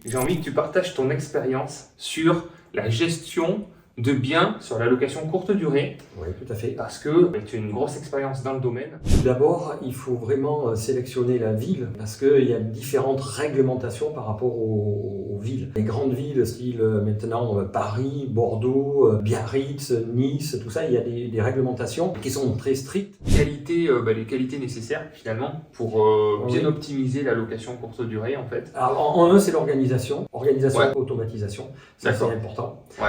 j'ai envie que tu partages ton expérience sur la gestion de biens sur la location courte durée. Oui, tout à fait. Parce que tu as une grosse expérience dans le domaine. Tout d'abord, il faut vraiment sélectionner la ville parce qu'il y a différentes réglementations par rapport aux villes. Les grandes villes, style maintenant Paris, Bordeaux, Biarritz, Nice, tout ça, il y a des réglementations qui sont très strictes. Les qualités nécessaires finalement pour bien optimiser la location courte durée en fait. Alors, en un, c'est l'organisation. Organisation, Ouais. automatisation, ça c'est important. Ouais.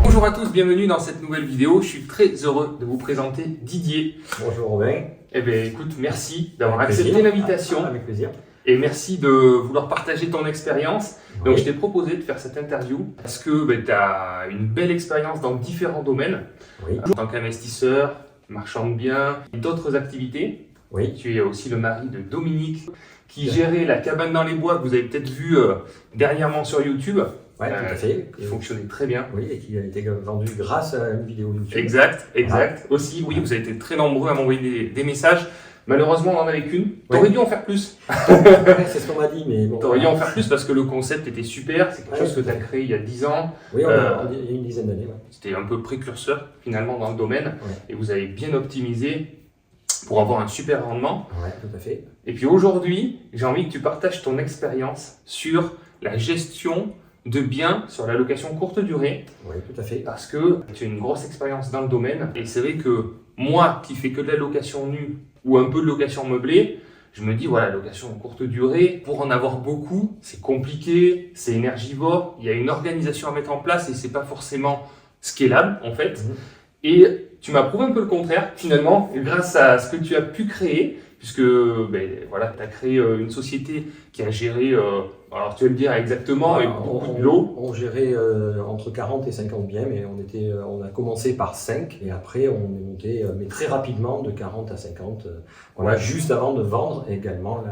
Bonjour à tous, bienvenue dans cette nouvelle vidéo. Je suis très heureux de vous présenter Didier. Bonjour Robin. Eh bien écoute, merci d'avoir Avec accepté plaisir. l'invitation. Avec plaisir. Et merci de vouloir partager ton expérience. Donc, Oui. je t'ai proposé de faire cette interview parce que tu as une belle expérience dans différents domaines. Oui. En tant qu'investisseur, marchand de biens, et d'autres activités. Oui. Tu es aussi le mari de Dominique qui gérait la cabane dans les bois que vous avez peut-être vu dernièrement sur YouTube. Ouais, tout à fait. Qui fonctionnait très bien. Oui, et qui a été vendu grâce à une vidéo YouTube. Exact. Aussi, oui, vous avez été très nombreux à m'envoyer des messages. Malheureusement, on n'en avait qu'une. T'aurais dû en faire plus. C'est ce qu'on m'a dit, mais bon. T'aurais dû en faire plus parce que le concept était super. C'est quelque chose que tu as créé il y a 10 ans. Oui, il y a une dizaine d'années. Ouais. C'était un peu précurseur finalement dans le domaine. Ouais. Et vous avez bien optimisé pour avoir un super rendement. Ouais, tout à fait. Et puis aujourd'hui, j'ai envie que tu partages ton expérience sur la gestion de biens sur la location courte durée. Oui, tout à fait. Parce que tu as une grosse expérience dans le domaine. Et c'est vrai que moi qui fais que de la location nue ou un peu de location meublée, je me dis, voilà, location courte durée, pour en avoir beaucoup, c'est compliqué, c'est énergivore, il y a une organisation à mettre en place et c'est pas forcément scalable en fait. Et tu m'as prouvé un peu le contraire finalement, grâce à ce que tu as pu créer, puisque voilà, tu as créé une société qui a géré, alors tu vas le dire exactement, avec beaucoup de lots. On gérait entre 40 et 50 biens, mais on a commencé par 5 et après on est monté, mais très rapidement, de 40 à 50, juste avant de vendre également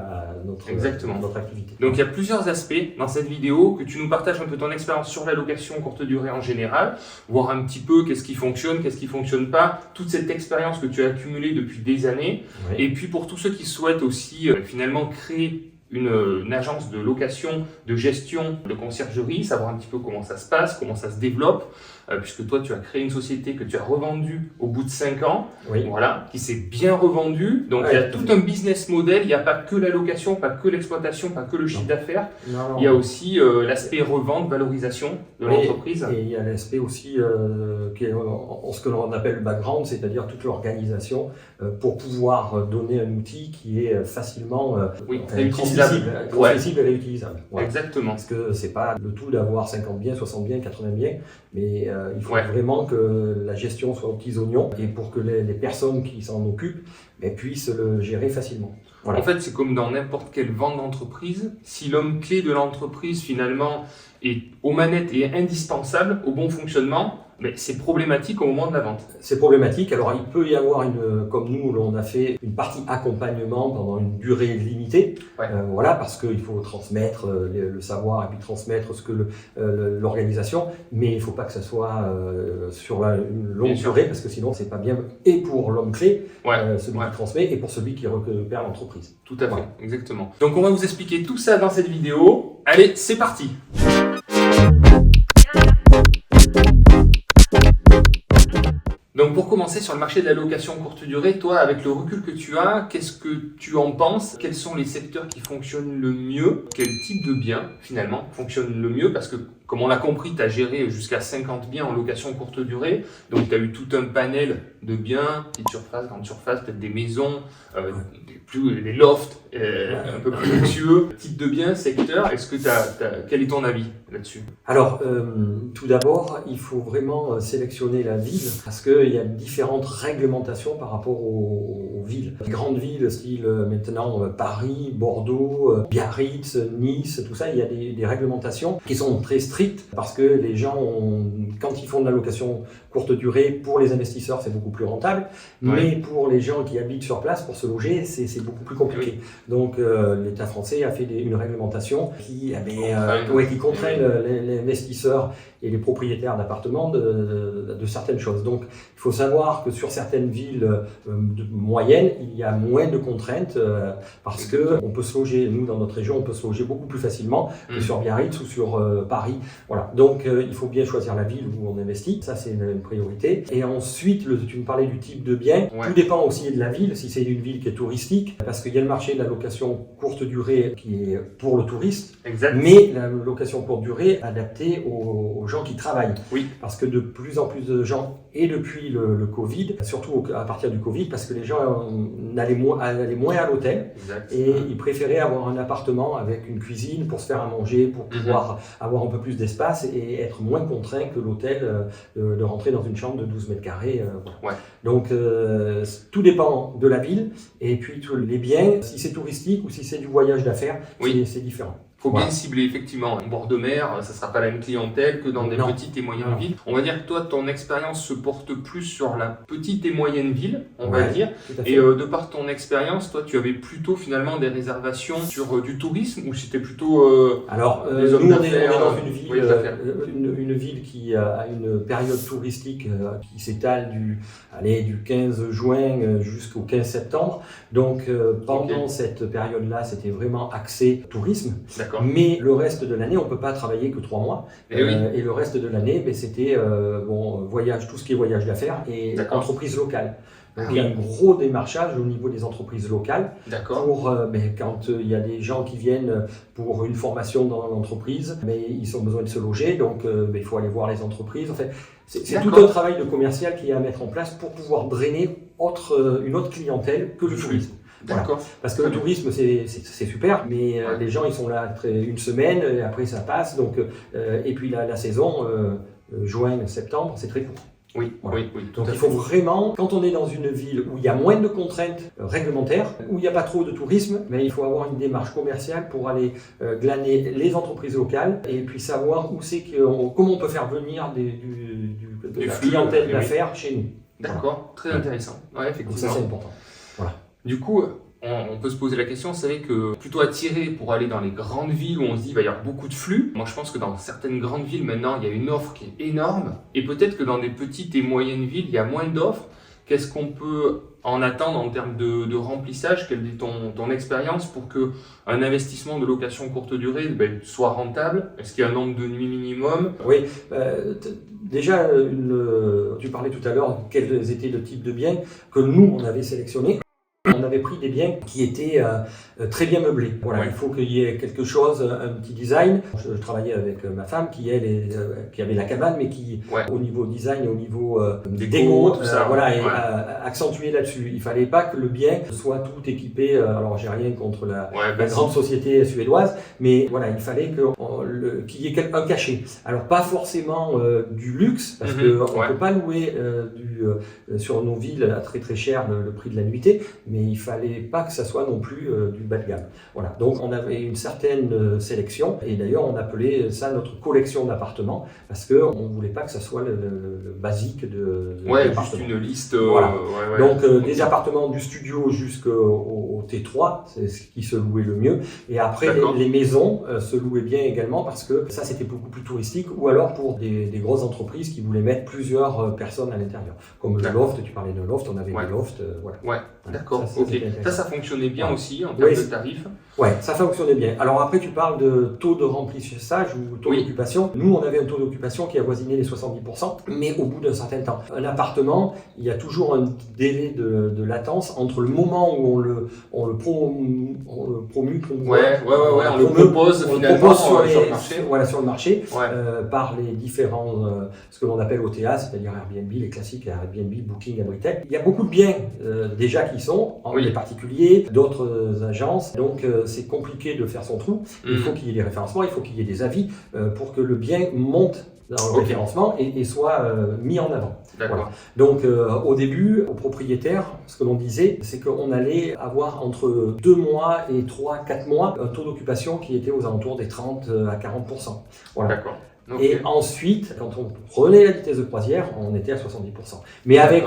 notre activité. Donc il y a plusieurs aspects dans cette vidéo, que tu nous partages un peu ton expérience sur la location courte durée en général, voir un petit peu qu'est-ce qui fonctionne pas, toute cette expérience que tu as accumulée depuis des années, Oui. et puis pour tous ceux qui souhaitent aussi finalement créer une agence de location, de gestion, de conciergerie, savoir un petit peu comment ça se passe, comment ça se développe, puisque toi tu as créé une société que tu as revendue au bout de 5 ans, voilà, qui s'est bien revendue. Donc il y a tout un business model, il n'y a pas que la location, pas que l'exploitation, pas que le chiffre d'affaires, il y a aussi l'aspect revente, valorisation de l'entreprise. Et il y a l'aspect aussi qui est ce que l'on appelle le background, c'est-à-dire toute l'organisation pour pouvoir donner un outil qui est facilement transmissible et réutilisable. Voilà. Exactement. Parce que c'est pas le tout d'avoir 50 biens, 60 biens, 80 biens, mais il faut vraiment que la gestion soit aux petits oignons et pour que les personnes qui s'en occupent puissent le gérer facilement. Voilà. En fait, c'est comme dans n'importe quelle vente d'entreprise. Si l'homme clé de l'entreprise, finalement, est aux manettes et est indispensable au bon fonctionnement, c'est problématique au moment de la vente. C'est problématique. Alors, il peut y avoir, comme nous, on a fait une partie accompagnement pendant une durée limitée. Voilà, parce qu'il faut transmettre le savoir et puis transmettre ce que l'organisation. Mais il ne faut pas que ça soit sur une longue durée, parce que sinon, c'est pas bien. Et pour l'homme clé, celui qui transmet, et pour celui qui récupère l'entreprise. Tout à fait, exactement. Donc, on va vous expliquer tout ça dans cette vidéo. Allez, c'est parti! Donc pour commencer sur le marché de la location courte durée, toi avec le recul que tu as, qu'est-ce que tu en penses? Quels sont les secteurs qui fonctionnent le mieux? Quel type de biens finalement fonctionne le mieux? Parce que comme on l'a compris, tu as géré jusqu'à 50 biens en location courte durée, donc tu as eu tout un panel de biens, petites surfaces, grandes surfaces, peut-être des maisons, des lofts, un peu plus luxueux. Type de biens, secteur, quel est ton avis là-dessus? Alors, tout d'abord, il faut vraiment sélectionner la ville parce qu'il y a différentes réglementations par rapport aux villes. grandes villes, style maintenant Paris, Bordeaux, Biarritz, Nice, tout ça, il y a des réglementations qui sont très strictes parce que les gens, quand ils font de la location courte durée, pour les investisseurs, c'est beaucoup plus rentable, mais pour les gens qui habitent sur place, pour se loger, c'est beaucoup plus compliqué. Donc l'État français a fait une réglementation qui contraint l'investisseur et les propriétaires d'appartements de certaines choses. Donc il faut savoir que sur certaines villes moyennes, il y a moins de contraintes parce que on peut se loger, nous dans notre région, on peut se loger beaucoup plus facilement que sur Biarritz ou sur Paris. Voilà. Donc il faut bien choisir la ville où on investit, ça c'est une priorité. Et ensuite, tu me parlais du type de bien, tout dépend aussi de la ville, si c'est une ville qui est touristique, parce qu'il y a le marché de la location courte durée qui est pour le touriste, mais la location courte durée adaptée aux gens qui travaillent. Oui. Parce que de plus en plus de gens, et depuis le Covid, surtout à partir du Covid, parce que les gens allaient moins à l'hôtel et ils préféraient avoir un appartement avec une cuisine pour se faire à manger, pour pouvoir avoir un peu plus d'espace et être moins contraint que l'hôtel de rentrer dans une chambre de 12 mètres carrés. Voilà. Donc tout dépend de la ville et puis les biens, si c'est touristique ou si c'est du voyage d'affaires, c'est différent. Il faut bien cibler effectivement. En bord de mer, ça ne sera pas la même clientèle que dans des petites et moyennes villes. On va dire que toi, ton expérience se porte plus sur la petite et moyenne ville, on va dire. Et de par ton expérience, toi, tu avais plutôt finalement des réservations sur du tourisme ou c'était plutôt Alors, nous, on est dans une ville qui a une période touristique qui s'étale du 15 juin jusqu'au 15 septembre. Donc, pendant cette période-là, c'était vraiment axé tourisme. Mais le reste de l'année, on ne peut pas travailler que 3 mois. Et le reste de l'année, c'était voyage, tout ce qui est voyage d'affaires et entreprise locale. Donc il y a un gros démarchage au niveau des entreprises locales pour quand il y a des gens qui viennent pour une formation dans l'entreprise, mais ils ont besoin de se loger, donc il faut aller voir les entreprises. En fait, c'est tout un travail de commercial qui est à mettre en place pour pouvoir drainer une autre clientèle que le tourisme. Voilà. Parce que le tourisme c'est super, mais les gens ils sont là une semaine et après ça passe. Donc et puis la saison juin, septembre, c'est très court. Donc il faut vraiment, quand on est dans une ville où il y a moins de contraintes réglementaires, où il n'y a pas trop de tourisme, mais il faut avoir une démarche commerciale pour aller glaner les entreprises locales et puis savoir comment on peut faire venir de la clientèle d'affaires chez nous. D'accord, très intéressant. Ouais, effectivement. Donc ça c'est important. Voilà. Du coup, on peut se poser la question, c'est vrai que plutôt attiré pour aller dans les grandes villes où on se dit qu'il va y avoir beaucoup de flux. Moi je pense que dans certaines grandes villes maintenant il y a une offre qui est énorme et peut-être que dans des petites et moyennes villes il y a moins d'offres. Qu'est-ce qu'on peut en attendre en termes de remplissage? Quelle est ton expérience pour qu'un investissement de location courte durée soit rentable? Est-ce qu'il y a un nombre de nuits minimum? Oui, déjà tu parlais tout à l'heure quels étaient le type de biens que nous on avait sélectionnés. On avait pris des biens qui étaient très bien meublés. Voilà, il faut qu'il y ait quelque chose, un petit design. Je travaillais avec ma femme qui avait la cabane, mais qui, au niveau design et au niveau déco, tout ça, accentué là-dessus. Il fallait pas que le bien soit tout équipé. Alors j'ai rien contre la grande société suédoise, mais voilà, il fallait qu'il y ait un cachet. Alors pas forcément du luxe, parce que on peut pas louer sur nos villes à très très cher le prix de la nuitée, mais il fallait pas que ça soit non plus du bas de gamme. Voilà. Donc on avait une certaine sélection et d'ailleurs on appelait ça notre collection d'appartements parce que on voulait pas que ça soit le basique de juste une liste. Donc des appartements du studio jusqu'au T3, c'est ce qui se louait le mieux. Et après les maisons se louaient bien également parce que ça c'était beaucoup plus touristique ou alors pour des grosses entreprises qui voulaient mettre plusieurs personnes à l'intérieur. Comme le loft, tu parlais de loft, on avait des lofts. D'accord. Ça fonctionnait bien aussi en termes de tarifs. Oui, ça fonctionnait bien. Alors après, tu parles de taux de remplissage ou taux d'occupation. Nous, on avait un taux d'occupation qui avoisinait les 70%, mais au bout d'un certain temps. Un appartement, il y a toujours un délai de latence entre le moment où on le propose finalement sur le marché. Voilà, sur le marché, par les différents, ce que l'on appelle OTA, c'est-à-dire Airbnb, les classiques Airbnb, Booking, Abritel. Il y a beaucoup de biens déjà qui sont, des particuliers, d'autres agences, donc c'est compliqué de faire son trou. Il faut qu'il y ait des référencements, il faut qu'il y ait des avis pour que le bien monte dans le référencement et soit mis en avant. D'accord. Voilà. Donc au début, aux propriétaires, ce que l'on disait, c'est qu'on allait avoir entre 2 mois et 3-4 mois un taux d'occupation qui était aux alentours des 30 à 40%. Voilà. D'accord. Et ensuite, quand on prenait la vitesse de croisière, on était à 70%. Mais avec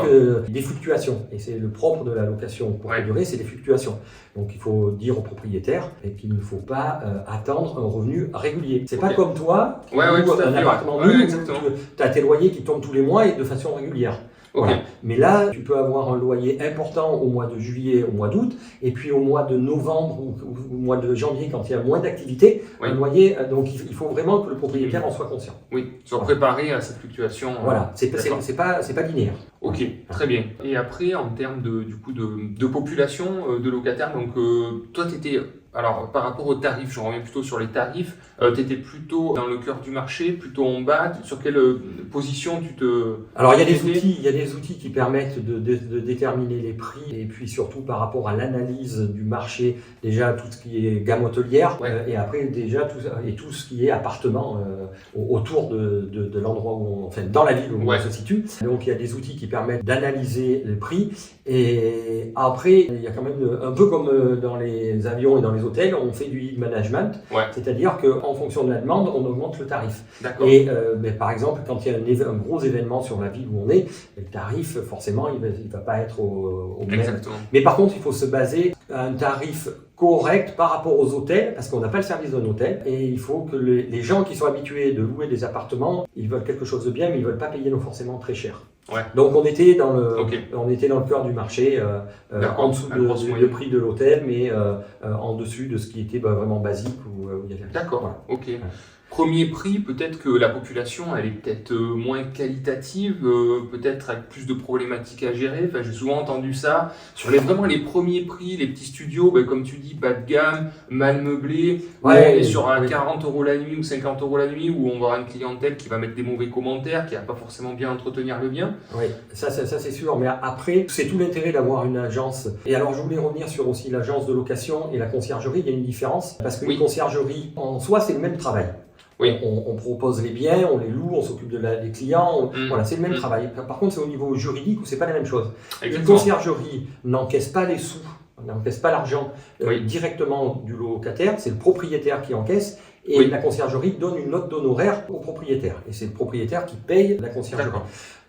des fluctuations. Et c'est le propre de la location courte durée, c'est des fluctuations. Donc il faut dire aux propriétaires qu'il ne faut pas attendre un revenu régulier. C'est pas comme toi, tout un à appartement fait. nu, tu as tes loyers qui tombent tous les mois et de façon régulière. Voilà. Mais là, tu peux avoir un loyer important au mois de juillet, au mois d'août, et puis au mois de novembre ou au mois de janvier, quand il y a moins d'activité, un loyer. Donc il faut vraiment que le propriétaire en soit conscient. Oui, soit préparé à cette fluctuation. Voilà, c'est pas linéaire. Ok, très bien. Et après, en termes de population de locataires, donc toi, tu étais. Alors, par rapport aux tarifs, je reviens plutôt sur les tarifs. Tu étais plutôt dans le cœur du marché, plutôt en bas. Sur quelle position tu te... Alors, il y a des outils qui permettent de déterminer les prix et puis surtout par rapport à l'analyse du marché, déjà tout ce qui est gamme hôtelière et après déjà tout ce qui est appartement autour de l'endroit où enfin dans la ville où on se situe. Donc, il y a des outils qui permettent d'analyser le prix et après, il y a quand même un peu comme dans les avions et dans les hôtels, on fait du yield management, c'est-à-dire qu'en fonction de la demande, on augmente le tarif. Et par exemple, quand il y a un gros événement sur la ville où on est, le tarif, forcément, il ne va pas être au même. Exactement. Mais par contre, il faut se baser à un tarif correct par rapport aux hôtels, parce qu'on n'a pas le service d'un hôtel, et il faut que les gens qui sont habitués de louer des appartements, ils veulent quelque chose de bien, mais ils ne veulent pas payer forcément très cher. Donc on était dans le cœur du marché, en dessous du prix de l'hôtel, mais en dessus de ce qui était vraiment basique où il y avait. D'accord. Voilà. Ok. Ouais. Premier prix, peut-être que la population, elle est peut-être moins qualitative, peut-être avec plus de problématiques à gérer. Enfin, j'ai souvent entendu ça. Sur vraiment les premiers prix, les petits studios, comme tu dis, bas de gamme, mal meublés, on est sur 40 € la nuit ou 50 € la nuit, où on va avoir une clientèle qui va mettre des mauvais commentaires, qui va pas forcément bien entretenir le bien. Oui, ça c'est sûr. Mais après, c'est tout l'intérêt d'avoir une agence. Et alors, je voulais revenir sur aussi l'agence de location et la conciergerie. Il y a une différence, parce qu'une conciergerie, en soi, c'est le même travail. On propose les biens, on les loue, on s'occupe des clients, voilà, c'est le même travail. Par contre, c'est au niveau juridique où c'est pas la même chose. Une conciergerie n'encaisse pas les sous, n'encaisse pas l'argent directement du locataire, c'est le propriétaire qui encaisse. Et la conciergerie donne une note d'honoraire au propriétaire. Et c'est le propriétaire qui paye la conciergerie.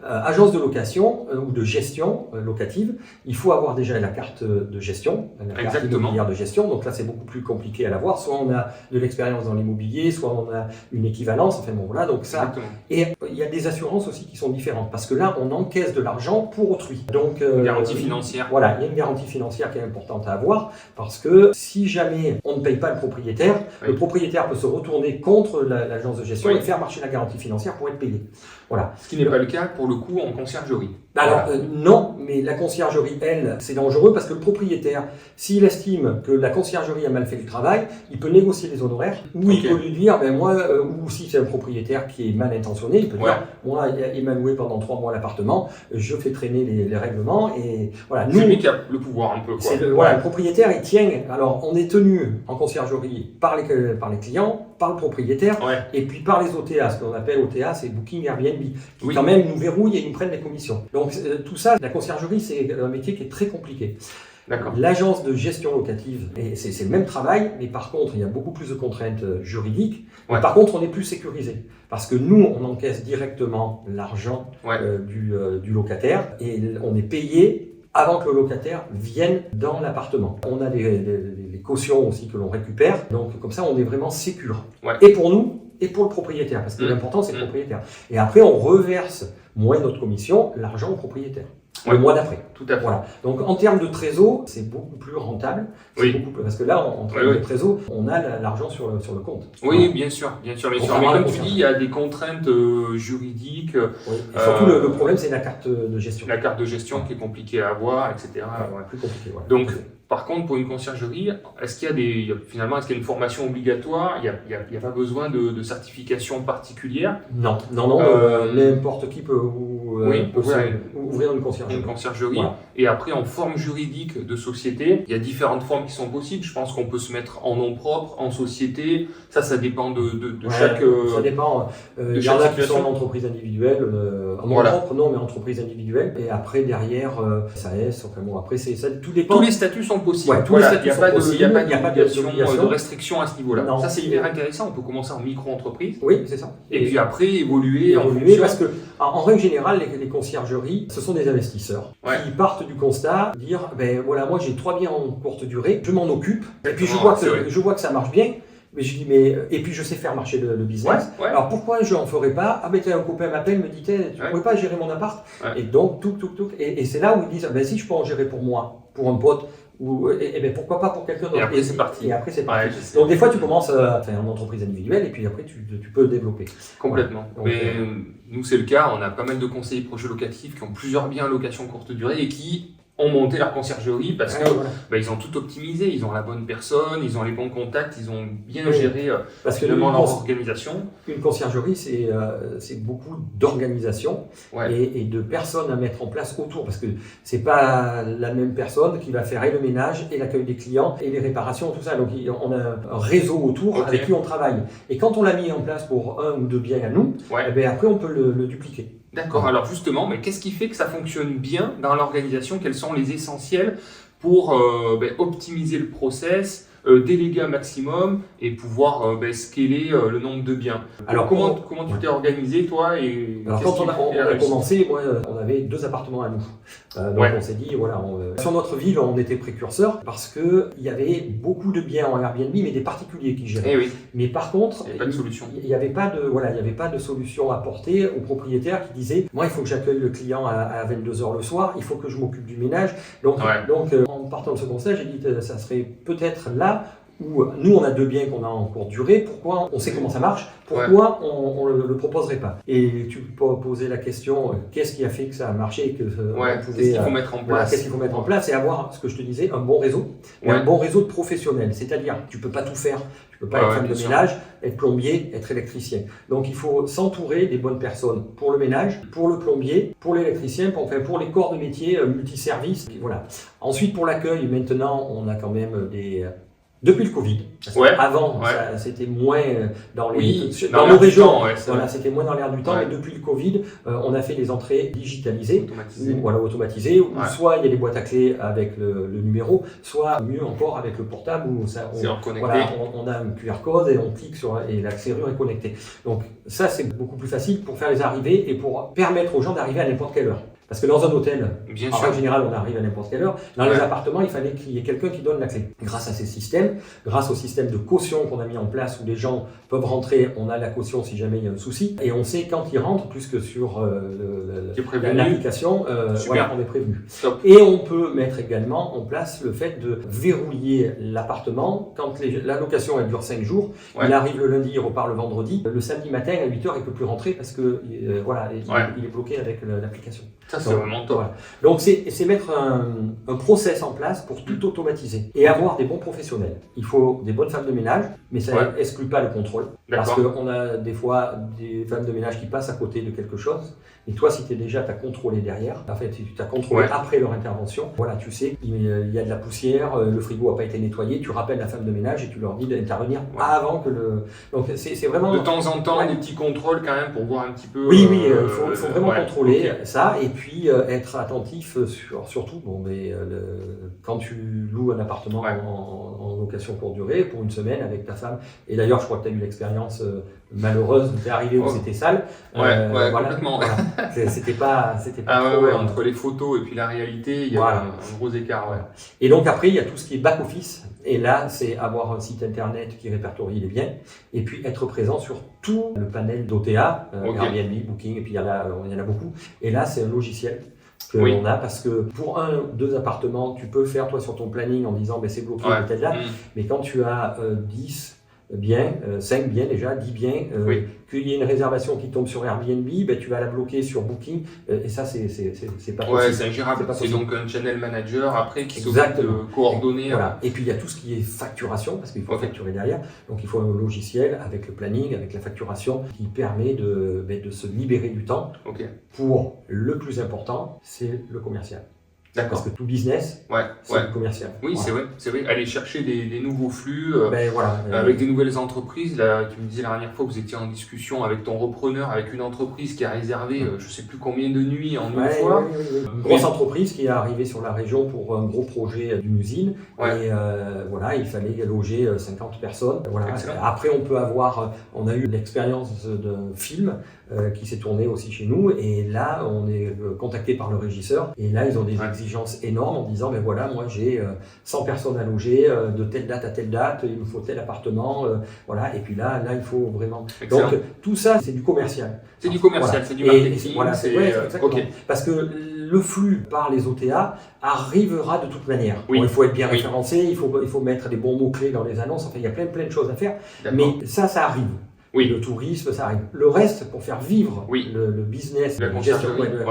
Agence de location ou de gestion locative, il faut avoir déjà la carte de gestion, la carte immobilière de gestion. Donc là, c'est beaucoup plus compliqué à l'avoir. Soit on a de l'expérience dans l'immobilier, soit on a une équivalence. Enfin bon, voilà. Donc ça. Et il y a des assurances aussi qui sont différentes parce que là, on encaisse de l'argent pour autrui. Donc une garantie financière. Voilà, il y a une garantie financière qui est importante à avoir parce que si jamais on ne paye pas le propriétaire peut se retourner contre l'agence de gestion et faire marcher la garantie financière pour être payé. Voilà. Ce qui n'est pas le cas pour le coup en conciergerie. Alors non, mais la conciergerie, elle, c'est dangereux parce que le propriétaire, s'il estime que la conciergerie a mal fait le travail, il peut négocier les honoraires ou il peut lui dire, ou si c'est un propriétaire qui est mal intentionné, il peut dire, moi, il m'a loué pendant 3 mois l'appartement, je fais traîner les règlements et voilà. C'est lui qui a le pouvoir un peu. Le propriétaire, il tient. Alors, on est tenu en conciergerie par les clients, par le propriétaire et puis par les OTA, ce qu'on appelle OTA, c'est Booking Airbnb, qui quand même nous verrouillent et nous prennent des commissions. Donc tout ça, la conciergerie, c'est un métier qui est très compliqué. L'agence de gestion locative, c'est le même travail, mais par contre, il y a beaucoup plus de contraintes juridiques. Mais par contre, on est plus sécurisé. Parce que nous, on encaisse directement l'argent du locataire et on est payé avant que le locataire vienne dans l'appartement. On a des cautions aussi que l'on récupère. Donc comme ça, on est vraiment sécure. Et pour nous, et pour le propriétaire. Parce que l'important, c'est le propriétaire. Et après, on reverse moins notre commission, l'argent au propriétaire. Le mois d'après. Tout à fait. Voilà. Donc en termes de trésor, c'est beaucoup plus rentable. Parce que là, en termes de trésor, on a l'argent sur le compte. Oui, bien sûr. Mais comme tu dis, il y a des contraintes juridiques. Et surtout, le problème, c'est la carte de gestion. La carte de gestion qui est compliquée à avoir, etc. Plus compliqué. Donc, par contre, pour une conciergerie, est-ce qu'il y a une formation obligatoire? Il n'y a pas besoin de certification particulière? Non. N'importe qui peut ouvrir une conciergerie. Une conciergerie. Voilà. Et après, en forme juridique de société, il y a différentes formes qui sont possibles. Je pense qu'on peut se mettre en nom propre, en société. Ça dépend de chaque. Ça dépend. Il y en a qui sont en entreprise individuelle, en nom propre, non, mais entreprise individuelle. Et après, derrière, SAS, enfin bon, après, ça, tout dépend. Tous les statuts sont possibles. Ouais, tous les statuts sont possibles. Il n'y a pas d'obligation, de restriction à ce niveau-là. Non. Ça, c'est hyper intéressant. On peut commencer en micro-entreprise. Oui, c'est ça. Et puis après, évoluer en fonction. Parce que, en règle générale, les conciergeries, ce sont des investisseurs qui partent du constat, dire, ben voilà, moi j'ai 3 biens en courte durée, je m'en occupe, et puis je vois que ça marche bien. Mais je dis, et puis je sais faire marcher le business. Ouais. Alors pourquoi je n'en ferais pas? Ah, ben un copain m'appelle, me dit, tu ne pourrais pas gérer mon appart? Et donc, et c'est là où ils disent, ben si je peux en gérer pour moi, pour un pote, et ben pourquoi pas pour quelqu'un d'autre? Et après, c'est parti. Donc, des fois, tu commences en entreprise individuelle, et puis après, tu peux développer. Complètement. Voilà. Donc, mais nous, c'est le cas. On a pas mal de conseillers projets locatifs qui ont plusieurs biens en location courte durée et qui ont monté leur conciergerie parce que ils ont tout optimisé, ils ont la bonne personne, ils ont les bons contacts, ils ont bien géré leur organisation. Une conciergerie, c'est beaucoup d'organisation et de personnes à mettre en place autour, parce que c'est pas la même personne qui va faire et le ménage et l'accueil des clients et les réparations, tout ça. Donc on a un réseau autour avec qui on travaille. Et quand on l'a mis en place pour 1 ou 2 biens à nous, après on peut le dupliquer. D'accord, alors justement, mais qu'est-ce qui fait que ça fonctionne bien dans l'organisation? Quels sont les essentiels pour optimiser le process, déléguer un maximum et pouvoir scaler le nombre de biens? Alors comment tu t'es organisé toi alors quand on a commencé, moi, on avait 2 appartements à nous. Donc on s'est dit, voilà, sur notre ville, on était précurseurs parce qu'il y avait beaucoup de biens en Airbnb, mais des particuliers qui géraient. Mais par contre, il n'y avait pas de solution. Il n'y avait pas de solution apportée aux propriétaires qui disaient, moi, il faut que j'accueille le client à 22h le soir, il faut que je m'occupe du ménage. Donc en partant de ce constat, j'ai dit, ça serait peut-être là où nous, on a 2 biens qu'on a en courte durée. Pourquoi on sait comment ça marche? Pourquoi on ne le proposerait pas? Et tu peux poser la question, qu'est-ce qui a fait que ça a marché? Qu'est-ce qu'il faut mettre en place? Qu'est-ce qu'il faut mettre en place? Et avoir, ce que je te disais, un bon réseau. Et un bon réseau de professionnels. C'est-à-dire, tu ne peux pas tout faire. Tu ne peux pas être femme de ménage, être plombier, être électricien. Donc, il faut s'entourer des bonnes personnes pour le ménage, pour le plombier, pour l'électricien, pour les corps de métier multiservices. Voilà. Ensuite, pour l'accueil, maintenant, on a quand même depuis le Covid. Avant, c'était moins dans nos régions. C'était moins dans l'air du temps. Mais depuis le Covid, on a fait des entrées digitalisées, automatisées. Où soit il y a des boîtes à clés avec le numéro, soit mieux encore avec le portable où on a un QR code et on clique et la serrure est connectée. Donc ça, c'est beaucoup plus facile pour faire les arrivées et pour permettre aux gens d'arriver à n'importe quelle heure. Parce que dans un hôtel, en général, on arrive à n'importe quelle heure. Dans les appartements, il fallait qu'il y ait quelqu'un qui donne la clé. Grâce à ces systèmes, grâce au système de caution qu'on a mis en place où les gens peuvent rentrer, on a la caution si jamais il y a un souci. Et on sait quand ils rentrent, plus que sur l'application, on est prévenu. Et on peut mettre également en place le fait de verrouiller l'appartement. Quand la location elle dure 5 jours, il arrive le lundi, il repart le vendredi. Le samedi matin, à 8h, il ne peut plus rentrer parce que il est bloqué avec l'application. Ça, c'est vraiment top. Donc, c'est mettre un process en place pour tout automatiser et avoir des bons professionnels. Il faut des bonnes femmes de ménage, mais ça n'exclut pas le contrôle. Parce qu'on a des fois des femmes de ménage qui passent à côté de quelque chose. Et toi, si tu as contrôlé derrière, en fait, si tu as contrôlé après leur intervention, voilà, tu sais, il y a de la poussière, le frigo n'a pas été nettoyé, tu rappelles la femme de ménage et tu leur dis d'intervenir avant que le... Donc, c'est vraiment... De temps en temps, des petits contrôles quand même pour voir un petit peu... Oui, il faut vraiment contrôler ça et puis être attentif surtout, quand tu loues un appartement en location courte durée pour une semaine avec ta femme, et d'ailleurs, je crois que tu as eu l'expérience malheureuse de arriver où c'était sale. Complètement. Voilà. C'était pas entre les photos et puis la réalité, il y a un gros écart. Et donc après, il y a tout ce qui est back-office. Et là, c'est avoir un site internet qui répertorie les biens et puis être présent sur tout le panel d'OTA, Airbnb, Booking, et puis il y en a beaucoup. Et là, c'est un logiciel que l'on a parce que pour 1 ou 2 appartements, tu peux faire toi sur ton planning en disant c'est bloqué peut-être là. Mais quand tu as 10, biens, 5 biens déjà, 10 biens, Oui. qu'il y ait une réservation qui tombe sur Airbnb, ben, tu vas la bloquer sur Booking, et ça c'est pas possible. Ouais, c'est ingérable. pas C'est possible. donc un channel manager après qui s'occupe Exactement. de coordonner. Voilà. Et puis il y a tout ce qui est facturation, parce qu'il faut facturer derrière. Donc il faut un logiciel avec le planning, avec la facturation, qui permet de se libérer du temps. Ok. Pour le plus important, c'est le commercial. D'accord. Parce que tout business, c'est le commercial. Oui, voilà. c'est vrai. Aller chercher des nouveaux flux voilà, avec des nouvelles entreprises. Là, tu me disais la dernière fois que vous étiez en discussion avec ton repreneur, avec une entreprise qui a réservé je ne sais plus combien de nuits en une fois. Oui. Une grosse entreprise qui est arrivée sur la région pour un gros projet d'une usine. Ouais. Et voilà, il fallait loger 50 personnes. Voilà. Excellent. Après, on a eu l'expérience d'un film qui s'est tourné aussi chez nous. Et là, on est contacté par le régisseur. Et là, ils ont des exigences énormes en disant, mais voilà, moi j'ai 100 personnes à loger, de telle date à telle date, il me faut tel appartement, voilà. Et puis là, il faut vraiment... Excellent. Donc, tout ça, c'est du commercial. C'est du commercial, voilà. C'est du marketing. Voilà, c'est vrai, exactement. Okay. Parce que le flux par les OTA arrivera de toute manière. Oui. Bon, il faut être bien référencé, il faut mettre les bons mots-clés dans les annonces, enfin, il y a plein de choses à faire. Mais ça arrive. Oui. Le tourisme, ça arrive. Le reste, pour faire vivre le business, la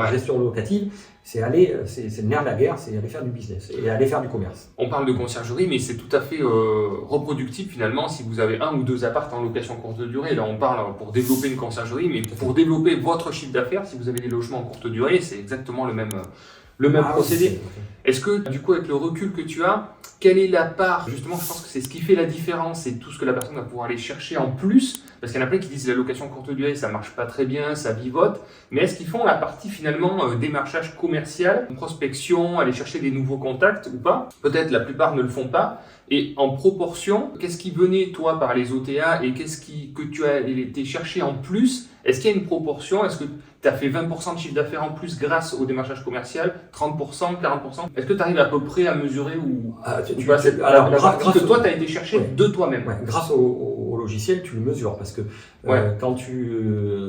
gestion locative, c'est le nerf de la guerre, c'est aller faire du business et aller faire du commerce. On parle de conciergerie, mais c'est tout à fait reproductible finalement si vous avez 1 ou 2 apparts en location courte durée. Là, on parle pour développer une conciergerie, mais pour développer votre chiffre d'affaires, si vous avez des logements en courte durée, c'est exactement le même procédé. Est-ce que, du coup, avec le recul que tu as, quelle est la part, justement, je pense que c'est ce qui fait la différence, c'est tout ce que la personne va pouvoir aller chercher en plus, parce qu'il y en a plein qui disent la location courte durée, ça marche pas très bien, ça vivote, mais est-ce qu'ils font la partie finalement démarchage commercial, prospection, aller chercher des nouveaux contacts ou pas? Peut-être la plupart ne le font pas. Et en proportion, qu'est-ce qui venait toi par les OTA et qu'est-ce que tu as été chercher en plus? Est-ce qu'il y a une proportion? Est-ce que tu as fait 20% de chiffre d'affaires en plus grâce au démarchage commercial, 30%, 40%? Est-ce que tu arrives à peu près à mesurer ou la partie que toi tu as été chercher de toi-même? Grâce au logiciel, tu le mesures parce que quand tu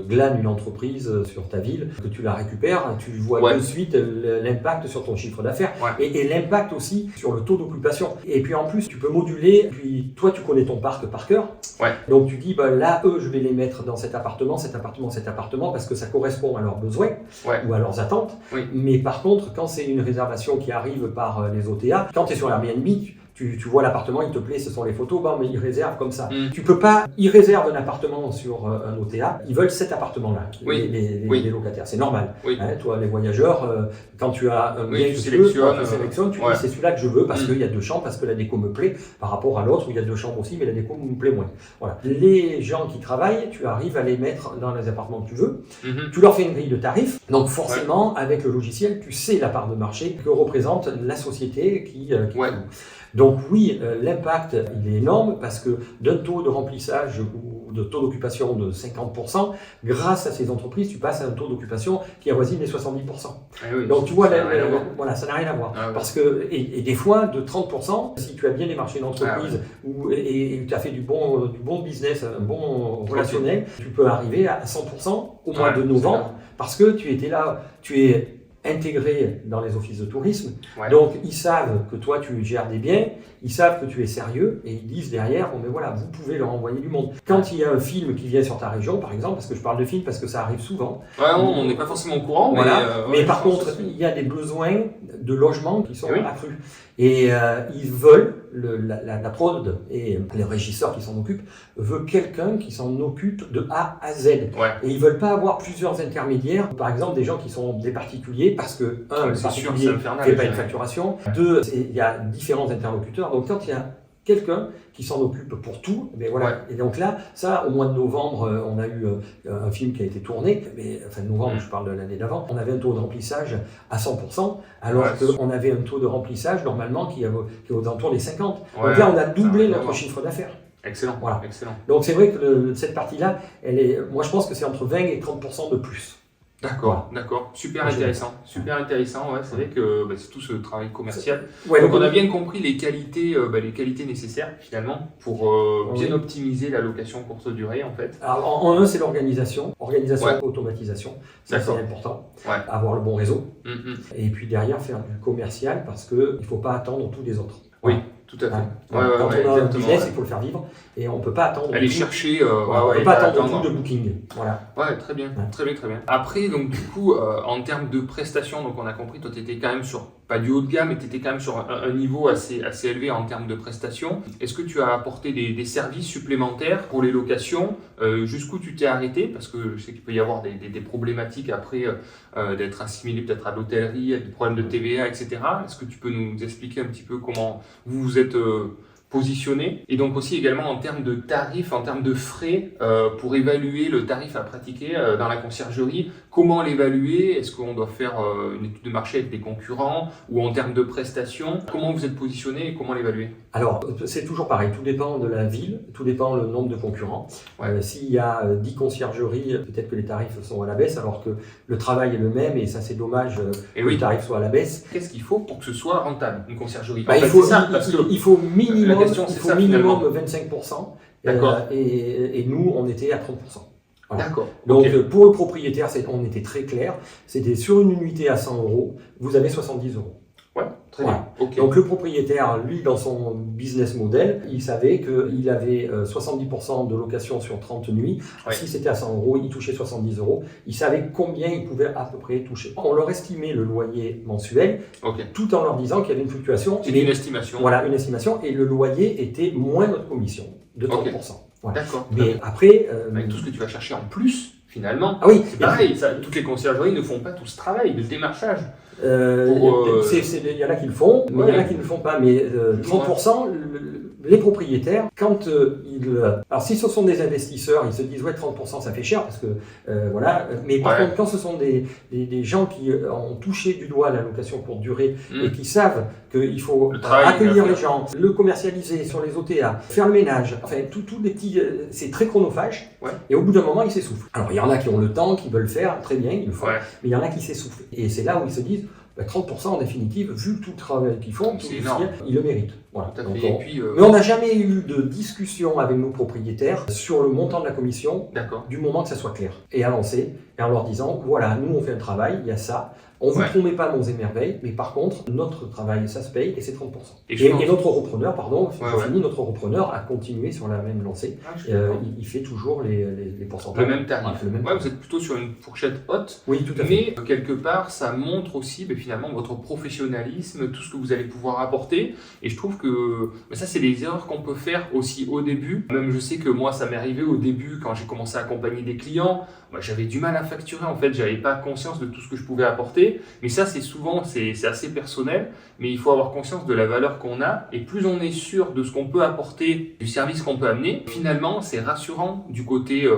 glanes une entreprise sur ta ville, que tu la récupères, tu vois de suite l'impact sur ton chiffre d'affaires et l'impact aussi sur le taux d'occupation. Et puis en plus, tu peux moduler, puis toi tu connais ton parc par cœur. Donc tu dis, là, je vais les mettre dans cet appartement, parce que ça correspond à leurs besoins ou à leurs attentes. Mais par contre, quand c'est une réservation qui arrive par les OTA, quand tu es sur Airbnb, tu vois l'appartement, il te plaît, ce sont les photos, mais ils réservent comme ça. Tu peux pas, ils réservent un appartement sur un OTA, ils veulent cet appartement-là, les locataires, c'est normal. Toi, les voyageurs, quand tu as un bien que tu sélectionnes, tu dis c'est celui-là que je veux parce qu'il y a 2 chambres, parce que la déco me plaît, par rapport à l'autre où il y a 2 chambres aussi, mais la déco me plaît moins. Voilà. Les gens qui travaillent, tu arrives à les mettre dans les appartements que tu veux, tu leur fais une grille de tarifs, donc forcément, avec le logiciel, tu sais la part de marché que représente la société qui Donc oui, l'impact il est énorme parce que d'un taux de remplissage ou de taux d'occupation de 50%, grâce à ces entreprises, tu passes à un taux d'occupation qui avoisine les 70%. Donc tu vois, ça n'a rien à voir. Parce que, et des fois, de 30%, si tu as bien démarché une entreprise et tu as fait du bon business, un bon relationnel, tu peux arriver à 100% au mois de novembre parce que tu étais là, tu es intégré dans les offices de tourisme. Donc ils savent que toi tu gères des biens, ils savent que tu es sérieux et ils disent derrière, bon mais voilà, vous pouvez leur envoyer du monde. Quand il y a un film qui vient sur ta région, par exemple, parce que je parle de film parce que ça arrive souvent. On n'est pas forcément au courant, mais par contre, il y a des besoins de logement qui sont accrus. Et ils veulent, la prod et les régisseurs qui s'en occupent, veulent quelqu'un qui s'en occupe de A à Z. Et ils ne veulent pas avoir plusieurs intermédiaires, par exemple des gens qui sont des particuliers, parce que le particulier ne fait pas une facturation. 2, il y a différents interlocuteurs. Donc quand il y a quelqu'un qui s'en occupe pour tout, mais voilà. Et donc là, ça, au mois de novembre, on a eu un film qui a été tourné, enfin novembre, je parle de l'année d'avant, on avait un taux de remplissage à 100%, alors qu'on avait un taux de remplissage normalement qui est aux alentours des 50%. Donc là, on a doublé notre chiffre d'affaires. Excellent. Excellent. Donc c'est vrai que cette partie-là, moi je pense que c'est entre 20 et 30% de plus. D'accord. Super intéressant. C'est vrai que c'est tout ce travail commercial. Donc on a bien compris les qualités nécessaires finalement pour bien optimiser la location courte durée en fait. Alors en un, c'est l'organisation, automatisation, ça c'est important, avoir le bon réseau. Et puis derrière faire du commercial parce que il faut pas attendre tous les autres. Tout à fait. Quand on a un business, il faut le faire vivre et on ne peut pas attendre. Aller chercher. On ne peut pas attendre tout de booking. Voilà. Ouais, très bien. Très bien. Après, donc du coup, en termes de prestations, donc on a compris, toi tu étais quand même sur, pas du haut de gamme, mais tu étais quand même sur un niveau assez élevé en termes de prestations. Est-ce que tu as apporté des services supplémentaires pour les locations? Jusqu'où tu t'es arrêté? Parce que je sais qu'il peut y avoir des problématiques après d'être assimilé peut-être à l'hôtellerie, des problèmes de TVA, etc. Est-ce que tu peux nous expliquer un petit peu comment vous vous êtes positionné, et donc aussi également en termes de tarifs, en termes de frais pour évaluer le tarif à pratiquer dans la conciergerie, comment l'évaluer? Est-ce qu'on doit faire une étude de marché avec des concurrents ou en termes de prestations? Comment vous êtes positionné et comment l'évaluer? Alors, c'est toujours pareil, tout dépend de la ville, tout dépend le nombre de concurrents. S'il y a 10 conciergeries, peut-être que les tarifs sont à la baisse, alors que le travail est le même, et ça c'est dommage que les tarifs soient à la baisse. Qu'est-ce qu'il faut pour que ce soit rentable, une conciergerie? Il faut minimum, minimum 25%, et nous on était à 30%. Voilà. D'accord. Donc pour le propriétaire, on était très clair, c'était sur une unité à 100 €, vous avez 70 €. Ouais, très bien. Donc le propriétaire, lui, dans son business model, il savait qu'il avait 70% de location sur 30 nuits. Si c'était à 100 €, il touchait 70 €. Il savait combien il pouvait à peu près toucher. On leur estimait le loyer mensuel, tout en leur disant qu'il y avait une fluctuation. C'est une estimation. Voilà, une estimation. Et le loyer était moins notre commission, de 30%. Voilà. D'accord. Mais après... avec tout ce que tu vas chercher en plus, finalement, c'est pareil. Toutes les conciergeries ne font pas tout ce travail de démarchage. Il y en a qui le font, mais il y en a qui ne le font pas. Mais 30%, les propriétaires, quand alors si ce sont des investisseurs, ils se disent 30% ça fait cher parce que mais par contre quand ce sont des gens qui ont touché du doigt la location pour durée et qui savent qu'il faut accueillir les gens, le commercialiser sur les OTA, faire le ménage, enfin tous les petits, c'est très chronophage et au bout d'un moment ils s'essoufflent. Alors il y en a qui ont le temps, qui veulent le faire, très bien, ils le font, mais il y en a qui s'essoufflent. Et c'est là où ils se disent 30% en définitive, vu tout le travail qu'ils font, ils le méritent. Voilà. Mais on n'a jamais eu de discussion avec nos propriétaires sur le montant de la commission, du moment que ça soit clair et avancé, et en leur disant, voilà, nous on fait un travail, il y a ça, on ne vous promet pas monts et merveilles, mais par contre, notre travail, ça se paye et c'est 30%. Et notre repreneur, notre repreneur a continué sur la même lancée. Il fait toujours les pourcentages. Le même tarif. Vous êtes plutôt sur une fourchette haute. Oui, tout à fait. Mais quelque part, ça montre aussi finalement votre professionnalisme, tout ce que vous allez pouvoir apporter. Et je trouve que ça, c'est des erreurs qu'on peut faire aussi au début. Même je sais que moi, ça m'est arrivé au début quand j'ai commencé à accompagner des clients. J'avais du mal à facturer, en fait, j'avais pas conscience de tout ce que je pouvais apporter, mais ça c'est assez personnel, mais il faut avoir conscience de la valeur qu'on a, et plus on est sûr de ce qu'on peut apporter, du service qu'on peut amener, finalement c'est rassurant du côté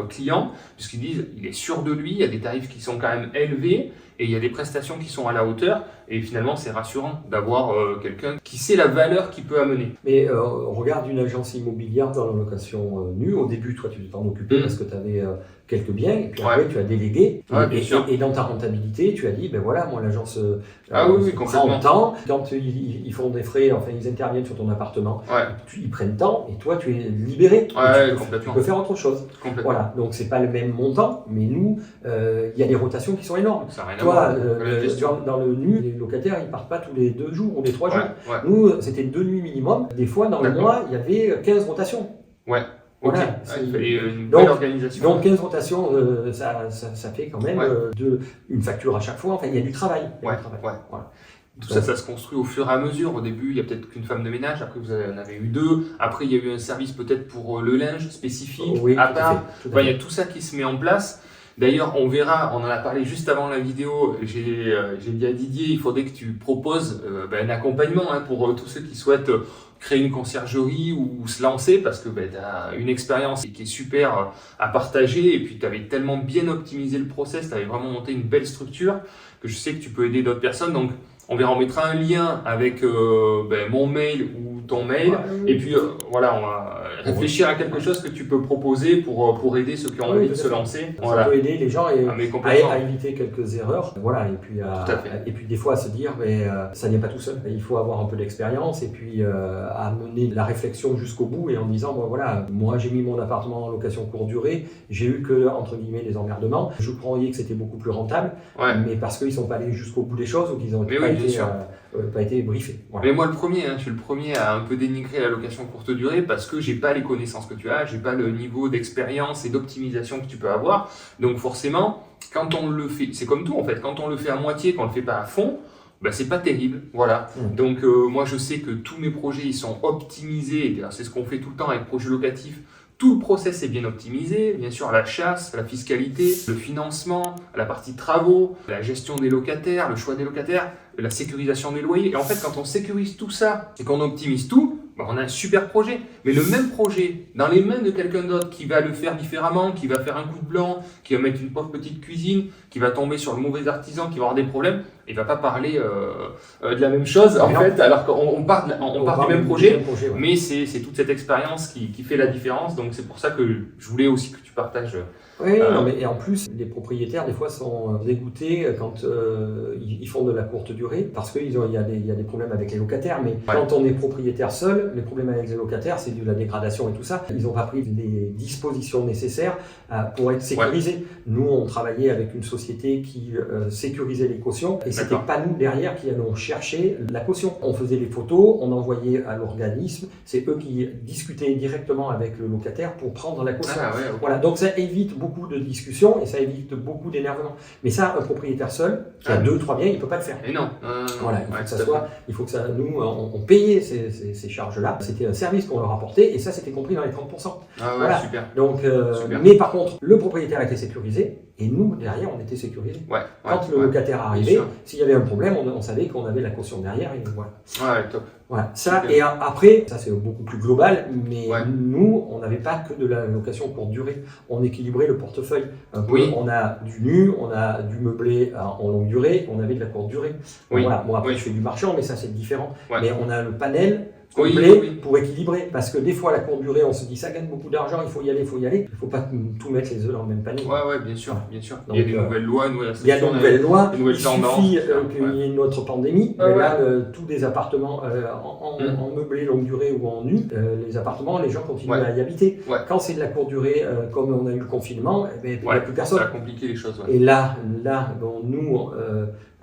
client, puisqu'ils disent il est sûr de lui, il y a des tarifs qui sont quand même élevés, et il y a des prestations qui sont à la hauteur, et finalement c'est rassurant d'avoir quelqu'un qui sait la valeur qu'il peut amener. Mais regarde une agence immobilière dans la location nue, au début toi tu t'en occupais parce que tu avais quelques biens, et puis après tu as délégué, et dans ta rentabilité tu as dit, ben voilà, moi l'agence prend temps, quand ils font des frais, enfin ils interviennent sur ton appartement, ils prennent temps, et toi tu es libéré, tu peux faire autre chose. Voilà, donc c'est pas le même montant, mais nous, il y a des rotations qui sont énormes. Toi, dans le nu, les locataires ils partent pas tous les 2 jours ou les 3 jours. Nous, c'était 2 nuits minimum, des fois dans le mois il y avait 15 rotations. Voilà, il fallait une belle organisation. Donc 15 rotations, ça fait quand même une facture à chaque fois. Enfin, il y a du travail. Voilà. Tout ça se construit au fur et à mesure. Au début, il n'y a peut-être qu'une femme de ménage. Après, vous en avez eu 2. Après, il y a eu un service peut-être pour le linge spécifique, à part. Il y a tout ça qui se met en place. D'ailleurs, on verra, on en a parlé juste avant la vidéo, j'ai dit à Didier, il faudrait que tu proposes un accompagnement pour tous ceux qui souhaitent créer une conciergerie ou se lancer, parce que tu as une expérience qui est super à partager, et puis tu avais tellement bien optimisé le process, tu avais vraiment monté une belle structure, que je sais que tu peux aider d'autres personnes. Donc on verra, on mettra un lien avec mon mail ou ton mail, et puis on va réfléchir à quelque chose que tu peux proposer pour aider ceux qui ont envie de se lancer. Ça peut aider les gens à éviter quelques erreurs, et puis des fois à se dire ça n'est pas tout seul, il faut avoir un peu d'expérience, et puis à mener la réflexion jusqu'au bout, et en disant moi j'ai mis mon appartement en location courte durée, j'ai eu que entre guillemets des emmerdements, je croyais que c'était beaucoup plus rentable, mais parce qu'ils ne sont pas allés jusqu'au bout des choses, ou qu'ils ont été pas été briefé. Voilà. Mais moi le premier, je suis le premier à un peu dénigrer la location courte durée parce que j'ai pas les connaissances que tu as, j'ai pas le niveau d'expérience et d'optimisation que tu peux avoir. Donc forcément, quand on le fait, c'est comme tout en fait, quand on le fait à moitié, qu'on le fait pas à fond, c'est pas terrible, voilà. Donc moi je sais que tous mes projets ils sont optimisés, et c'est ce qu'on fait tout le temps avec projet locatif. Tout le process est bien optimisé, bien sûr la chasse, la fiscalité, le financement, la partie travaux, la gestion des locataires, le choix des locataires, la sécurisation des loyers. Et en fait, quand on sécurise tout ça et qu'on optimise tout, on a un super projet. Mais le même projet, dans les mains de quelqu'un d'autre qui va le faire différemment, qui va faire un coup de blanc, qui va mettre une pauvre petite cuisine, qui va tomber sur le mauvais artisan, qui va avoir des problèmes, il ne va pas parler de la même chose en fait, alors qu'on part du même projet, ouais. Mais c'est toute cette expérience qui fait la différence. Donc c'est pour ça que je voulais aussi que tu partages. Oui, non, mais et en plus, les propriétaires, des fois, sont dégoûtés quand ils font de la courte durée, parce qu'il y a des problèmes avec les locataires. Mais quand on est propriétaire seul, les problèmes avec les locataires, c'est de la dégradation et tout ça. Ils n'ont pas pris les dispositions nécessaires pour être sécurisés. Nous, on travaillait avec une société qui sécurisait les cautions, et c'était pas nous, derrière, qui allons chercher la caution. On faisait les photos, on envoyait à l'organisme, c'est eux qui discutaient directement avec le locataire pour prendre la caution. Voilà, donc ça évite beaucoup de discussions et ça évite beaucoup d'énervement. Mais ça, un propriétaire seul, qui a 2-3 biens, il ne peut pas le faire. Et non. Voilà, il faut que ça nous, on payait ces charges-là. C'était un service qu'on leur apportait et ça, c'était compris dans les 30%. Voilà. Super. Donc, super. Mais par contre, le propriétaire était sécurisé et nous, derrière, on était sécurisés. Quand le locataire arrivait, s'il y avait un problème, on savait qu'on avait la caution derrière. Et voilà. Top. Voilà, ça, et après, ça c'est beaucoup plus global, mais nous, on n'avait pas que de la location courte durée. On équilibrait le portefeuille. Un peu, on a du nu, on a du meublé en longue durée, on avait de la courte durée. Voilà. Bon, après, je fais du marchand, mais ça c'est différent. Mais on a le panel complet pour équilibrer. Parce que des fois, la courte durée, on se dit ça gagne beaucoup d'argent, il faut y aller. Il ne faut pas tout mettre les œufs dans le même panier. Bien sûr. Donc, il y a des nouvelles lois, il y a de nouvelles lois. Il suffit qu'il y ait une autre pandémie. Là, tous les appartements en meublé longue durée ou en nu, les appartements, les gens continuent à y habiter. Quand c'est de la courte durée, comme on a eu le confinement, il n'y a plus personne. Ça a compliqué les choses. Et là, nous,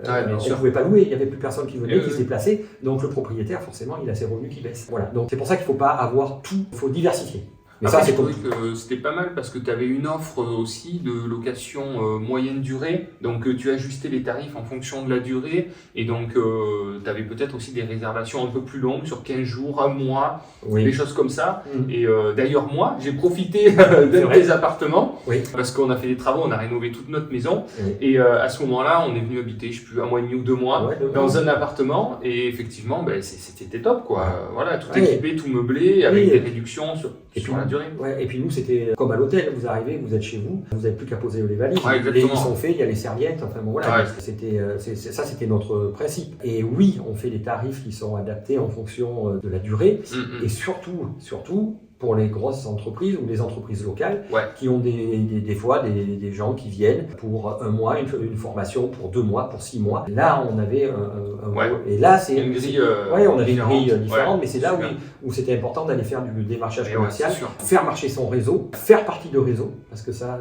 on ne pouvait pas louer, il n'y avait plus personne qui venait, qui se déplaçait, donc le propriétaire, forcément, il a ses revenus qui baissent. Voilà. Donc c'est pour ça qu'il ne faut pas avoir tout, il faut diversifier. Mais après, ça, c'est que c'était pas mal parce que tu avais une offre aussi de location moyenne durée, donc tu ajustais les tarifs en fonction de la durée, et donc tu avais peut-être aussi des réservations un peu plus longues, sur 15 jours, un mois, des choses comme ça. Et d'ailleurs, moi, j'ai profité d'un de tes appartements, parce qu'on a fait des travaux, on a rénové toute notre maison, et à ce moment-là, on est venu habiter, je sais plus, 1 mois et demi ou 2 mois, dans un appartement, et effectivement, c'était top, quoi. Voilà, tout équipé, tout meublé, avec des réductions sur la durée. Et puis nous, c'était comme à l'hôtel, vous arrivez, vous êtes chez vous, vous n'avez plus qu'à poser les valises, les lits sont faits, il y a les serviettes, enfin bon voilà, c'était notre principe. Et oui, on fait des tarifs qui sont adaptés en fonction de la durée, et surtout pour les grosses entreprises ou les entreprises locales qui ont des fois des gens qui viennent pour 1 mois, une formation pour 2 mois, pour 6 mois. Là, on avait et là, c'est une grille on avait une grille différente, mais c'est là où c'était important d'aller faire du démarchage commercial, faire marcher son réseau, faire partie de réseau, parce que ça,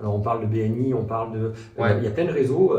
alors on parle de BNI, on parle de... il y a plein de réseaux,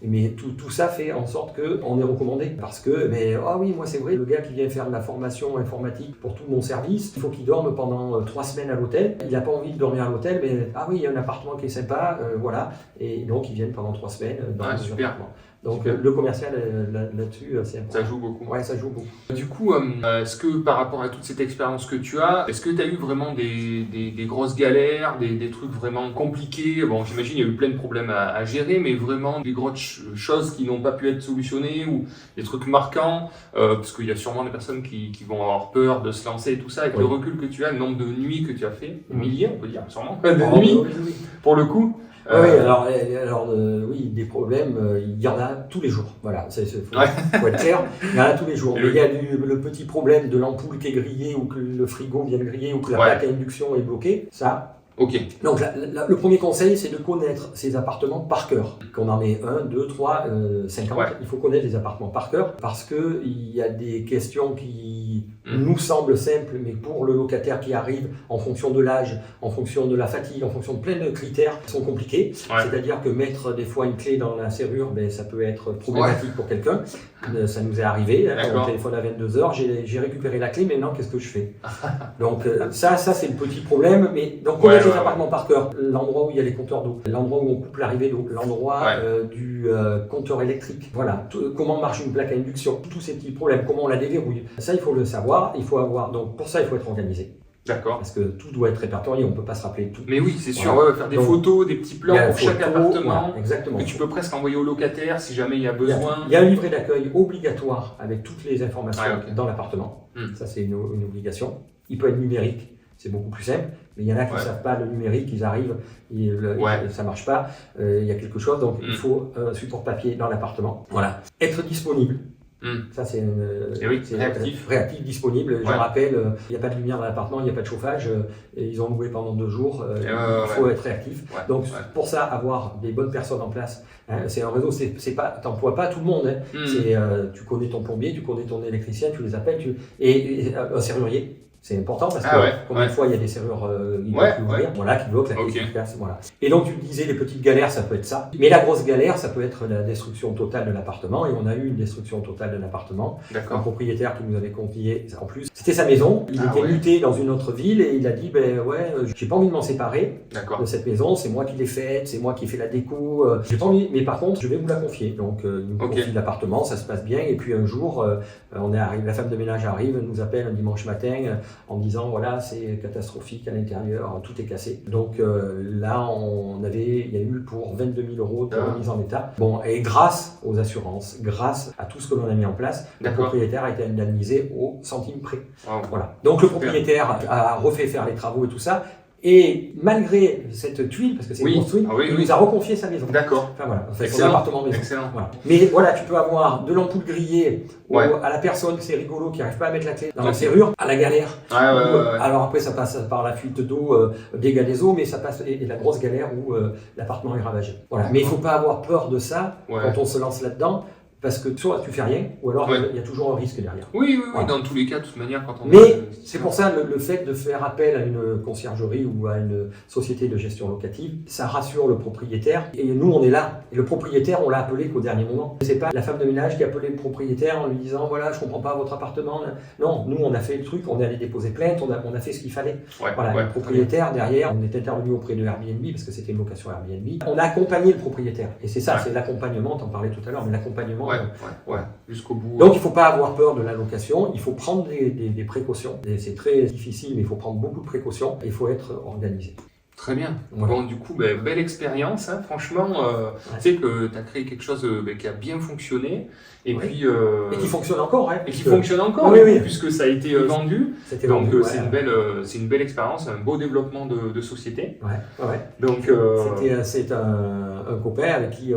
mais tout ça fait en sorte qu'on est recommandé, parce que, oui, moi c'est vrai, le gars qui vient faire de la formation informatique pour tout mon service, il faut qu'il dorme pendant 3 semaines à l'hôtel, il n'a pas envie de dormir à l'hôtel, mais il y a un appartement qui est sympa, voilà, et donc ils viennent pendant 3 semaines dans un appartement. Donc le commercial là-dessus, c'est important. Ça joue beaucoup. Ça joue beaucoup. Du coup, est-ce que par rapport à toute cette expérience que tu as, est-ce que tu as eu vraiment des grosses galères, des trucs vraiment compliqués? Bon, j'imagine qu'il y a eu plein de problèmes à gérer, mais vraiment des grosses choses qui n'ont pas pu être solutionnées ou des trucs marquants, parce qu'il y a sûrement des personnes qui vont avoir peur de se lancer et tout ça. Avec le recul que tu as, le nombre de nuits que tu as fait, milliers, on peut dire, sûrement, de nuits, pour le coup. Oui, des problèmes, il y en a tous les jours. Voilà, faut être clair, il y en a tous les jours. Mais il y a le petit problème de l'ampoule qui est grillée ou que le frigo vient de griller ou que la plaque à induction est bloquée. Ça, Ok. Donc le premier conseil, c'est de connaître ces appartements par cœur. Qu'on en ait 1, 2, 3, 50, Ouais. il faut connaître les appartements par cœur parce qu'il y a des questions qui nous semblent simples, mais pour le locataire qui arrive, en fonction de l'âge, en fonction de la fatigue, en fonction de plein de critères, sont compliqués. Ouais. C'est-à-dire que mettre des fois une clé dans la serrure, ben, ça peut être problématique pour quelqu'un. Ça nous est arrivé, on téléphone à 22h, j'ai récupéré la clé, maintenant qu'est-ce que je fais? Donc ça c'est le petit problème, mais donc connaître les appartements par cœur, l'endroit où il y a les compteurs d'eau, l'endroit où on coupe l'arrivée d'eau, l'endroit du compteur électrique, voilà, comment marche une plaque à induction, tous ces petits problèmes, comment on la déverrouille, ça il faut le savoir, il faut avoir, donc pour ça il faut être organisé. D'accord. Parce que tout doit être répertorié, on ne peut pas se rappeler tout. Mais oui, c'est sûr, ouais, faire des photos, des petits plans pour chaque appartement, exactement. que tu peux presque envoyer au locataire si jamais il y a besoin. Il y a un livret d'accueil obligatoire avec toutes les informations dans l'appartement. Ça, c'est une obligation. Il peut être numérique, c'est beaucoup plus simple. Mais il y en a qui ne savent pas le numérique, ils arrivent, ça ne marche pas, il y a quelque chose. Donc, il faut un support papier dans l'appartement. Voilà. Être disponible. Ça, c'est réactif, disponible. Je rappelle, il n'y a pas de lumière dans l'appartement, il n'y a pas de chauffage, et ils ont loué pendant 2 jours, il faut être réactif. Donc, pour ça, avoir des bonnes personnes en place, c'est un réseau, t'emploies pas tout le monde. Tu connais ton plombier, tu connais ton électricien, tu les appelles, et un serrurier. C'est important parce que combien de fois il y a des serrures qui bloquent l'ouvrir, qui bloquent la clé qui casse, voilà. Et donc tu disais les petites galères, ça peut être ça. Mais la grosse galère, ça peut être la destruction totale de l'appartement. Et on a eu une destruction totale de l'appartement. Un propriétaire qui nous avait confié, en plus, c'était sa maison. Il était muté dans une autre ville et il a dit j'ai pas envie de m'en séparer de cette maison. C'est moi qui l'ai faite, c'est moi qui ai fait la déco. J'ai pas envie, mais par contre, je vais vous la confier. Donc il nous confie l'appartement, ça se passe bien. Et puis un jour, la femme de ménage arrive, nous appelle un dimanche matin. En disant voilà c'est catastrophique à l'intérieur, tout est cassé. Donc là il y a eu pour 22 000 € de remise en état. Bon, et grâce aux assurances, grâce à tout ce que l'on a mis en place, le propriétaire a été indemnisé au centime près. Voilà. Donc le propriétaire a refait faire les travaux et tout ça. Et malgré cette tuile, parce que c'est une grosse tuile, il nous a reconfié sa maison. D'accord. Enfin voilà, son appartement maison. Excellent. Voilà. Mais voilà, tu peux avoir de l'ampoule grillée à la personne, c'est rigolo, qui n'arrive pas à mettre la clé dans la serrure, à la galère. Alors après, ça passe par la fuite d'eau, dégâts des eaux, mais ça passe, et la grosse galère où l'appartement est ravagé. Voilà. Mais il ne faut pas avoir peur de ça quand on se lance là-dedans. Parce que soit tu fais rien, ou alors il y a toujours un risque derrière. Oui, dans tous les cas, de toute manière, quand on... Mais c'est pour ça, le fait de faire appel à une conciergerie ou à une société de gestion locative, ça rassure le propriétaire. Et nous, on est là. Et le propriétaire, on l'a appelé qu'au dernier moment. C'est pas la femme de ménage qui a appelé le propriétaire en lui disant, voilà, je comprends pas votre appartement. Non, nous, on a fait le truc, on est allé déposer plainte, on a fait ce qu'il fallait. Le propriétaire, derrière, on est intervenu auprès de Airbnb, parce que c'était une location Airbnb. On a accompagné le propriétaire. Et c'est ça, c'est l'accompagnement, t'en parlais tout à l'heure, mais l'accompagnement... jusqu'au bout. Donc il ne faut pas avoir peur de la location, il faut prendre des précautions. C'est très difficile, mais il faut prendre beaucoup de précautions et il faut être organisé. Très bien. Bon, du coup, belle expérience. Franchement, tu sais que tu as créé quelque chose qui a bien fonctionné. Et puis, et qui fonctionne encore. Et qui fonctionne encore, puisque ça a été vendu. Donc, c'est une belle expérience, un beau développement de société. Donc, c'est un copain avec qui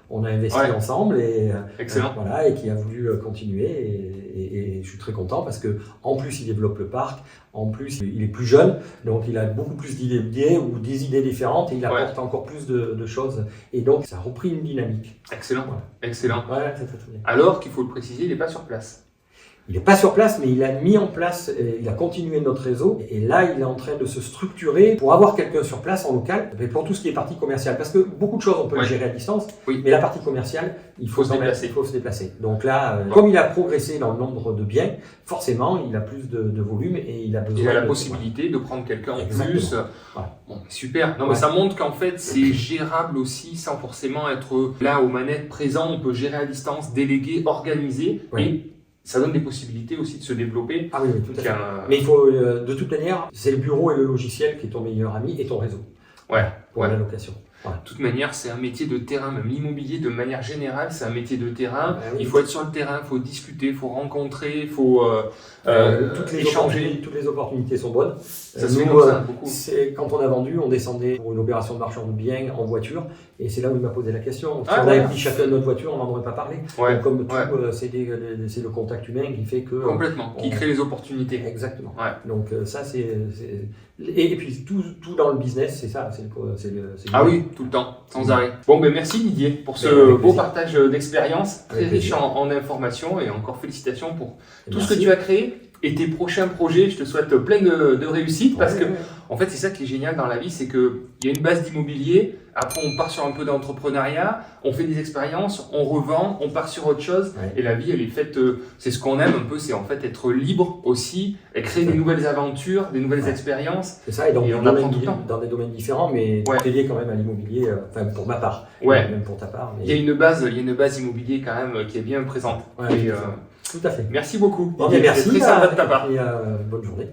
on a investi ensemble et qui a voulu continuer. Et je suis très content parce que en plus, il développe le parc. En plus, il est plus jeune, donc il a beaucoup plus d'idées ou des idées différentes et il apporte encore plus de choses. Et donc, ça a repris une dynamique. Excellent. Excellent. C'est très bien. Alors qu'il faut le préciser, il n'est pas sur place. Il n'est pas sur place, mais il a mis en place, il a continué notre réseau. Et là, il est en train de se structurer pour avoir quelqu'un sur place en local, mais pour tout ce qui est partie commerciale. Parce que beaucoup de choses, on peut le gérer à distance, mais la partie commerciale, il faut se déplacer. Donc là, comme il a progressé dans le nombre de biens, forcément, il a plus de volume et il a besoin. Il a la possibilité de prendre quelqu'un en plus. Bon, super. Non, mais ça montre qu'en fait, c'est gérable aussi sans forcément être là aux manettes présent. On peut gérer à distance, déléguer, organiser. Et ça donne des possibilités aussi de se développer. Ah oui, tout à fait. Mais il faut, de toute manière, c'est le bureau et le logiciel qui est ton meilleur ami et ton réseau. Pour la location. Ouais. De toute manière, c'est un métier de terrain, même l'immobilier de manière générale, c'est un métier de terrain. Oui. Il faut être sur le terrain, il faut discuter, il faut rencontrer, il faut échanger. Toutes les opportunités sont bonnes. Ça se fait comme ça, beaucoup. Quand on a vendu, on descendait pour une opération de marchand de biens en voiture, et c'est là où il m'a posé la question. Si on avait pris chacun notre voiture, on n'en aurait pas parlé. Ouais. Donc, comme tout, c'est le contact humain qui fait que... Complètement, qui crée les opportunités. Exactement. Ouais. Donc ça, et puis tout dans le business, c'est ça. Oui, tout le temps, sans arrêt. Bon, ben merci Didier pour ce beau partage d'expérience, très riche en informations, et encore félicitations pour tout ce que tu as créé. Et tes prochains projets, je te souhaite plein de réussite, parce que en fait c'est ça qui est génial dans la vie, c'est qu'il y a une base d'immobilier, après on part sur un peu d'entrepreneuriat, on fait des expériences, on revend, on part sur autre chose, et la vie elle est faite, c'est ce qu'on aime un peu, c'est en fait être libre aussi, et créer des nouvelles aventures, des nouvelles expériences. C'est ça, et on apprend tout le temps. Dans des domaines différents, mais très lié quand même à l'immobilier, enfin pour ma part, même pour ta part. Mais... Il y a une base immobilier quand même qui est bien présente. Tout à fait. Merci beaucoup. Merci. Très sympa de ta part. Et bonne journée.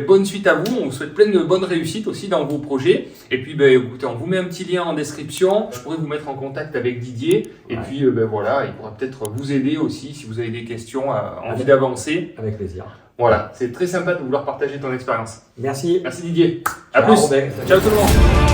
Bonne suite à vous. On vous souhaite plein de bonnes réussites aussi dans vos projets. Et puis, écoutez, on vous met un petit lien en description. Je pourrais vous mettre en contact avec Didier. Et puis, voilà, il pourra peut-être vous aider aussi si vous avez des questions, envie d'avancer. Avec plaisir. Voilà, c'est très sympa de vouloir partager ton expérience. Merci. Merci Didier. À plus. Robin. Ciao tout le monde.